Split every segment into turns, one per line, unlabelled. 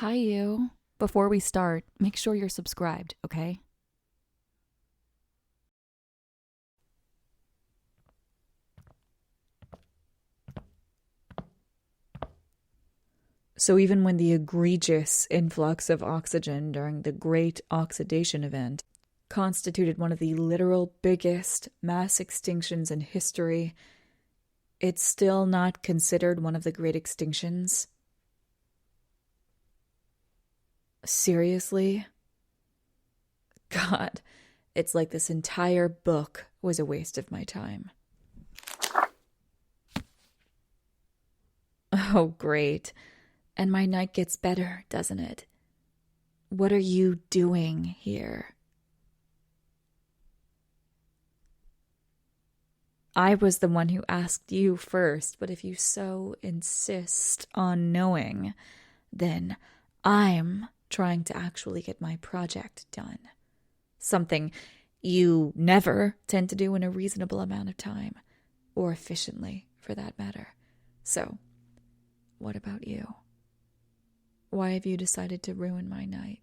Hi, you. Before we start, make sure you're subscribed, okay?
So even when the egregious influx of oxygen during the Great Oxidation Event constituted one of the literal biggest mass extinctions in history, it's still not considered one of the great extinctions? Seriously? God, it's like this entire book was a waste of my time. Oh, great. And my night gets better, doesn't it? What are you doing here? I was the one who asked you first, but if you so insist on knowing, then I'm trying to actually get my project done. Something you never tend to do in a reasonable amount of time, or efficiently, for that matter. So, what about you? Why have you decided to ruin my night?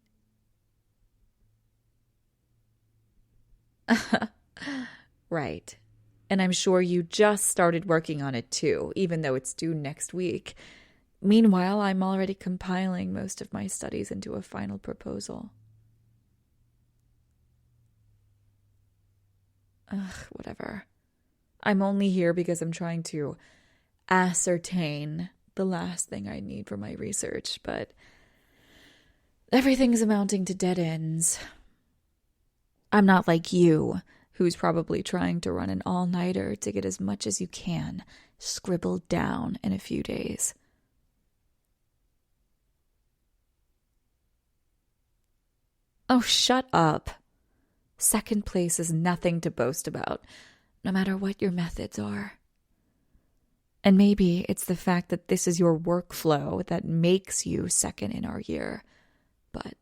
Right. And I'm sure you just started working on it too, even though it's due next week. Meanwhile, I'm already compiling most of my studies into a final proposal. Ugh, whatever. I'm only here because I'm trying to ascertain the last thing I need for my research, but everything's amounting to dead ends. I'm not like you, who's probably trying to run an all-nighter to get as much as you can scribbled down in a few days. Oh, shut up. Second place is nothing to boast about, no matter what your methods are. And maybe it's the fact that this is your workflow that makes you second in our year. But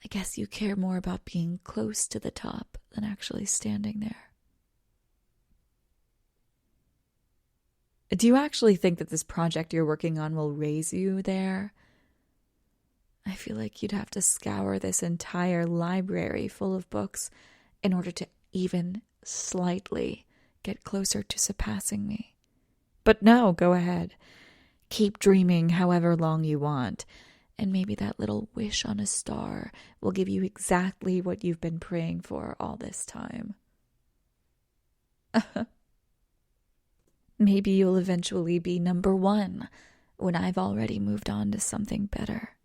I guess you care more about being close to the top than actually standing there. Do you actually think that this project you're working on will raise you there? I feel like you'd have to scour this entire library full of books in order to even slightly get closer to surpassing me. But no, go ahead. Keep dreaming however long you want, and maybe that little wish on a star will give you exactly what you've been praying for all this time. Maybe you'll eventually be number one when I've already moved on to something better.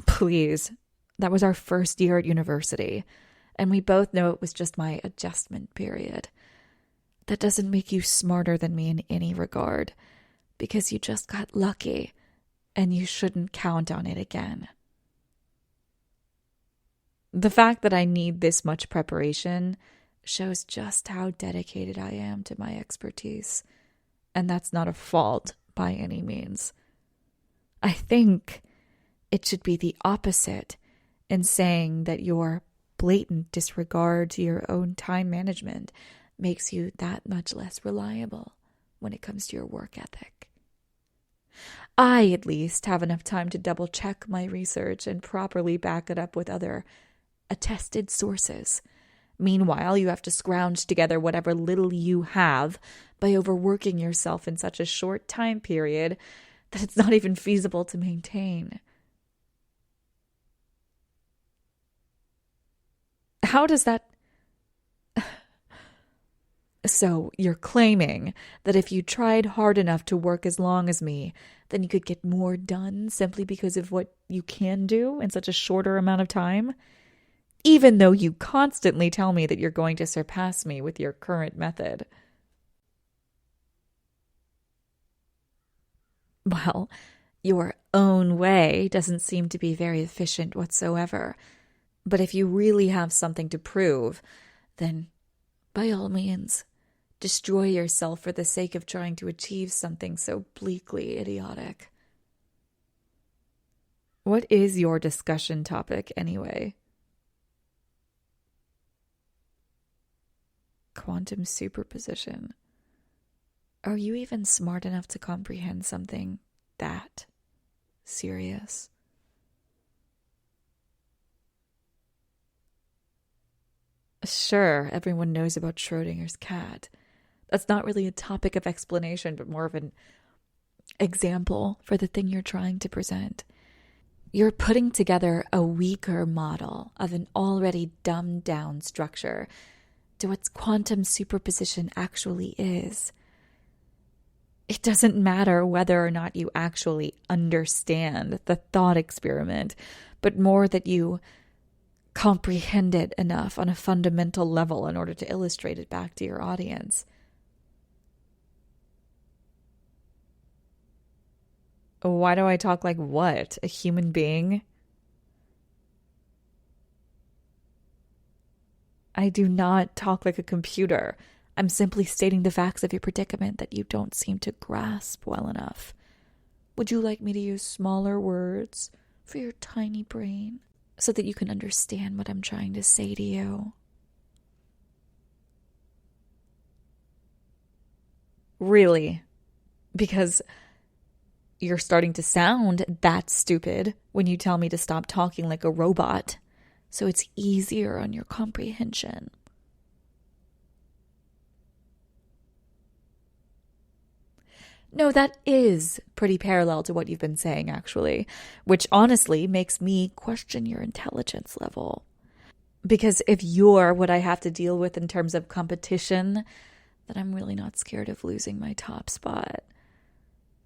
Please, that was our first year at university, and we both know it was just my adjustment period. That doesn't make you smarter than me in any regard, because you just got lucky, and you shouldn't count on it again. The fact that I need this much preparation shows just how dedicated I am to my expertise, and that's not a fault by any means. I think it should be the opposite in saying that your blatant disregard to your own time management makes you that much less reliable when it comes to your work ethic. I, at least, have enough time to double check my research and properly back it up with other attested sources. Meanwhile, you have to scrounge together whatever little you have by overworking yourself in such a short time period that it's not even feasible to maintain. How does that... So, you're claiming that if you tried hard enough to work as long as me, then you could get more done simply because of what you can do in such a shorter amount of time? Even though you constantly tell me that you're going to surpass me with your current method. Well, your own way doesn't seem to be very efficient whatsoever. But if you really have something to prove, then by all means, destroy yourself for the sake of trying to achieve something so bleakly idiotic. What is your discussion topic, anyway? Quantum superposition. Are you even smart enough to comprehend something that serious? Sure, everyone knows about Schrodinger's cat. That's not really a topic of explanation, but more of an example for the thing you're trying to present. You're putting together a weaker model of an already dumbed down structure to what quantum superposition actually is. It doesn't matter whether or not you actually understand the thought experiment, but more that you comprehend it enough on a fundamental level in order to illustrate it back to your audience. Why do I talk like what? A human being? I do not talk like a computer. I'm simply stating the facts of your predicament that you don't seem to grasp well enough. Would you like me to use smaller words for your tiny brain so that you can understand what I'm trying to say to you? Really? Because you're starting to sound that stupid when you tell me to stop talking like a robot, so it's easier on your comprehension. No, that is pretty parallel to what you've been saying, actually, which honestly makes me question your intelligence level. Because if you're what I have to deal with in terms of competition, then I'm really not scared of losing my top spot.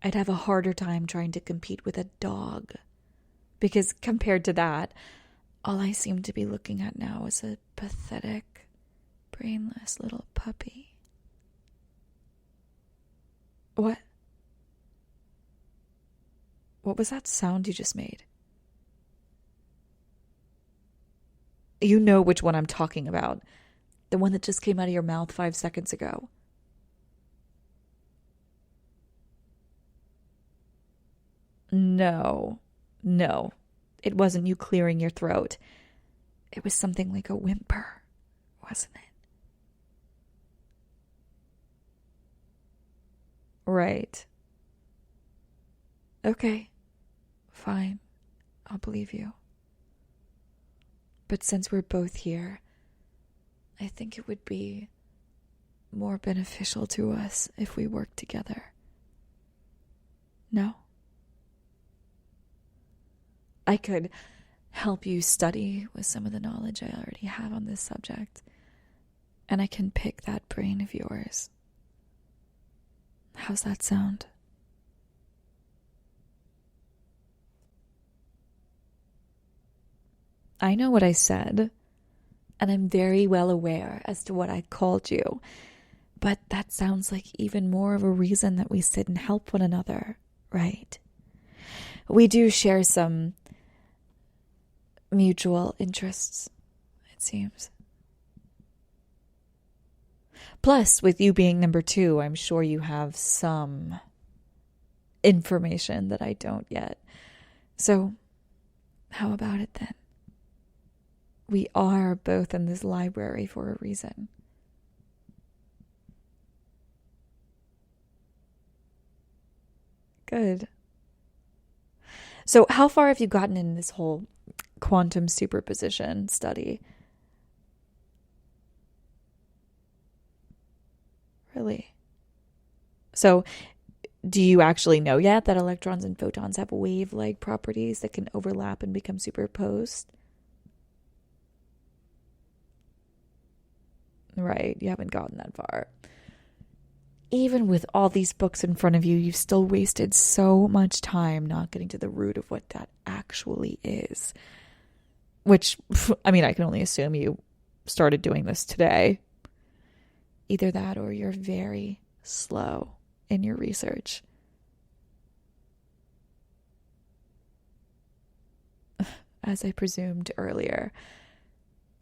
I'd have a harder time trying to compete with a dog. Because compared to that, all I seem to be looking at now is a pathetic, brainless little puppy. What? What was that sound you just made? You know which one I'm talking about. The one that just came out of your mouth 5 seconds ago. No. It wasn't you clearing your throat. It was something like a whimper, wasn't it? Right. Okay. Fine. I'll believe you. But since we're both here, I think it would be more beneficial to us if we work together. No? I could help you study with some of the knowledge I already have on this subject, and I can pick that brain of yours. How's that sound? I know what I said, and I'm very well aware as to what I called you, but that sounds like even more of a reason that we sit and help one another, right? We do share some mutual interests, it seems. Plus, with you being number 2, I'm sure you have some information that I don't yet. So, how about it then? We are both in this library for a reason. Good. So, how far have you gotten in this whole quantum superposition study? Really? So, do you actually know yet that electrons and photons have wave-like properties that can overlap and become superposed? Right, you haven't gotten that far. Even with all these books in front of you, you've still wasted so much time not getting to the root of what that actually is. Which, I mean, I can only assume you started doing this today. Either that or you're very slow in your research. As I presumed earlier.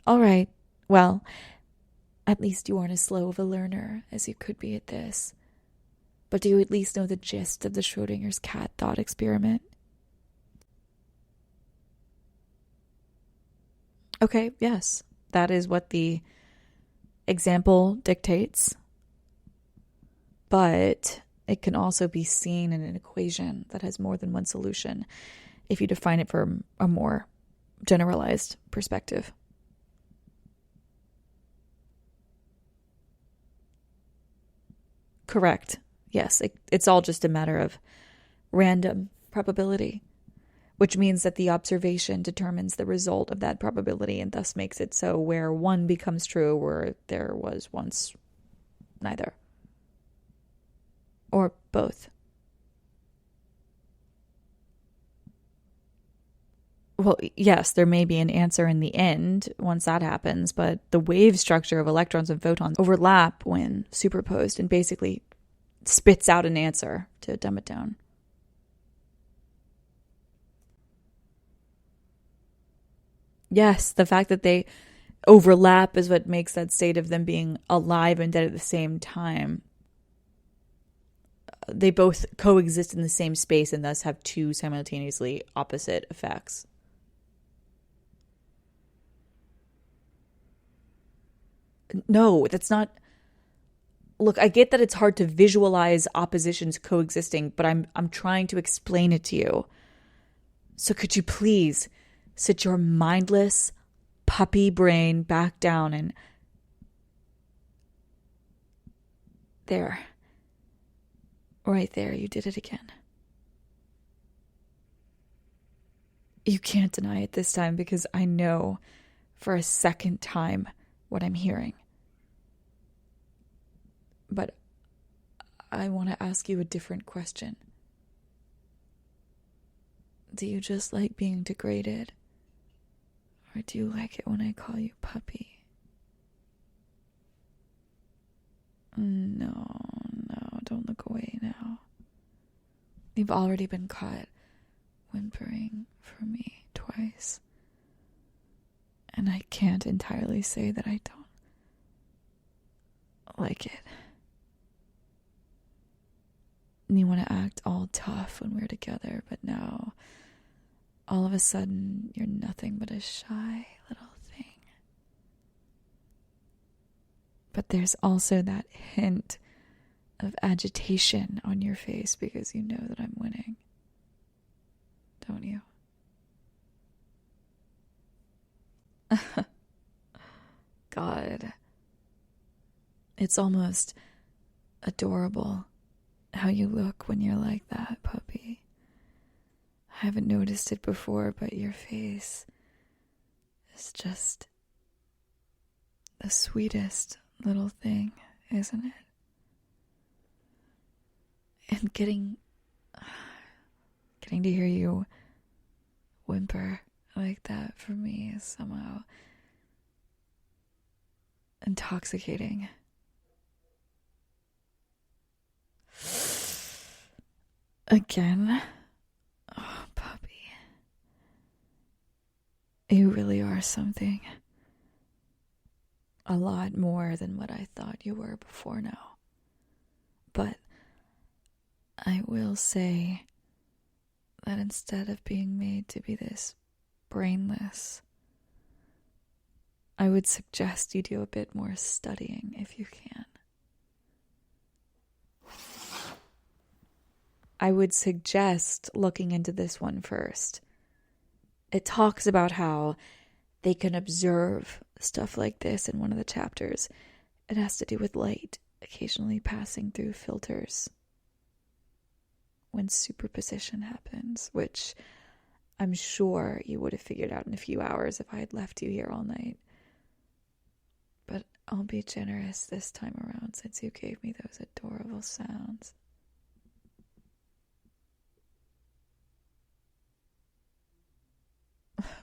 All right, well, at least you aren't as slow of a learner as you could be at this. But do you at least know the gist of the Schrodinger's cat thought experiment? Okay, yes. That is what the example dictates. but it can also be seen in an equation that has more than one solution if you define it from a more generalized perspective. Correct. Yes, it's all just a matter of random probability, which means that the observation determines the result of that probability and thus makes it so where one becomes true where there was once neither. Or both. Well, yes, there may be an answer in the end once that happens, but the wave structure of electrons and photons overlap when superposed and basically spits out an answer to dumb it down. Yes, the fact that they overlap is what makes that state of them being alive and dead at the same time. They both coexist in the same space and thus have two simultaneously opposite effects. No, that's not. Look, I get that it's hard to visualize oppositions coexisting, but I'm trying to explain it to you. So could you please sit your mindless puppy brain back down and there. Right there, you did it again. You can't deny it this time because I know for a second time what I'm hearing. But I want to ask you a different question. Do you just like being degraded? Or do you like it when I call you puppy? No, don't look away now. You've already been caught whimpering for me twice. And I can't entirely say that I don't like it. You want to act all tough when we're together, but now, all of a sudden, you're nothing but a shy little thing. But there's also that hint of agitation on your face because you know that I'm winning. Don't you? God. It's almost adorable how you look when you're like that, puppy. I haven't noticed it before, but your face is just the sweetest little thing, isn't it? And getting to hear you whimper like that for me is somehow intoxicating. Again? Oh, puppy. You really are something. A lot more than what I thought you were before now. But I will say that instead of being made to be this brainless, I would suggest you do a bit more studying if you can. I would suggest looking into this one first. It talks about how they can observe stuff like this in one of the chapters. It has to do with light occasionally passing through filters when superposition happens, which I'm sure you would have figured out in a few hours if I had left you here all night. But I'll be generous this time around since you gave me those adorable sounds.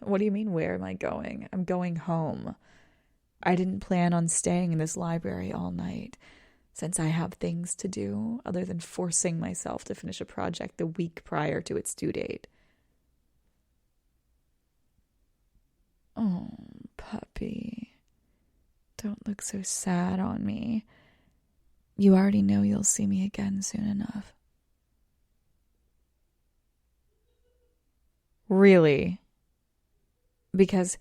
What do you mean, where am I going? I'm going home. I didn't plan on staying in this library all night, since I have things to do other than forcing myself to finish a project the week prior to its due date. Oh, puppy. Don't look so sad on me. You already know you'll see me again soon enough. Really? Because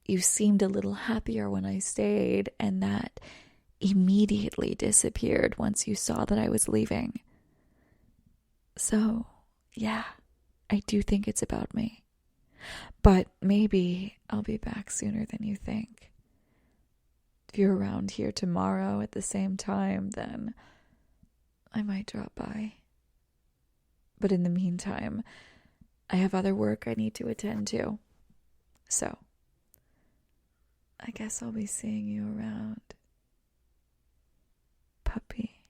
you seemed a little happier when I stayed, and that immediately disappeared once you saw that I was leaving. So, yeah, I do think it's about me. But maybe I'll be back sooner than you think. If you're around here tomorrow at the same time, then I might drop by. But in the meantime, I have other work I need to attend to. So, I guess I'll be seeing you around. Puppy.